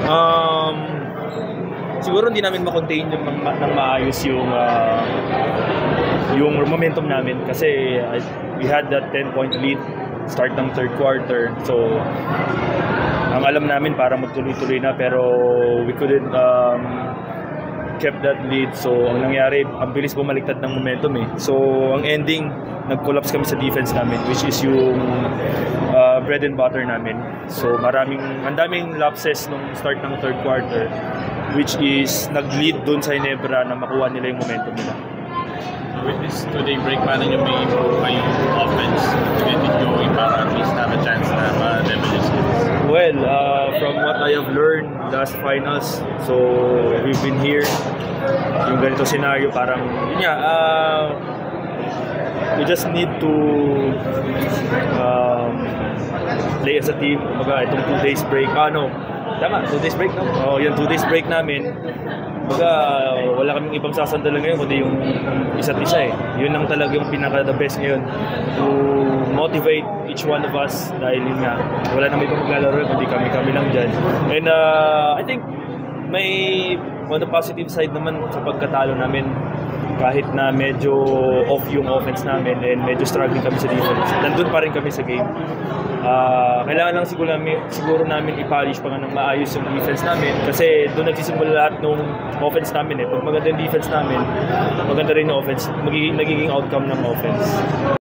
Um, Siguro hindi namin ma-contain ng maayos yung momentum namin kasi we had that 10-point lead start ng third quarter. So, ang alam namin para magtuloy-tuloy na pero we couldn't kept that lead. So, ang nangyari, ang bilis bumaliktad ng momentum eh. So, ang ending, nag-collapse kami sa defense namin, which is yung bread and butter namin. So, ang daming lapses nung start ng third quarter, which is nag-lead dun sa Ginebra na makuha nila yung momentum nila. With this two-day break, paano nyo may improve pa yung offense to get it going para at least have a chance na ma-level yung series? Well, from what I have learned last finals, so we've been here, yung ganito scenario, parang, yun nga, we just need to play as a team. Kumbaga, itong 2 days break, tama, 2 days break, no? Yung 2 days break namin, kumbaga, wala kaming ibang sasandalan ngayon kundi yung isa't isa eh. Yun lang talaga yung pinaka-the best ngayon to motivate each one of us dahil yun nga, wala namang ibang maglalaro kundi kami lang dyan. And I think may on the positive side naman sa pagkatalo namin kahit na medyo off yung offense namin and medyo struggling kami sa defense. Nandun pa rin kami sa game. Kailangan lang siguro namin i-polish pa nga ng maayos yung defense namin kasi doon nagsisimula lahat ng offense namin eh. Pag maganda yung defense namin, maganda rin yung offense, nagiging outcome ng offense.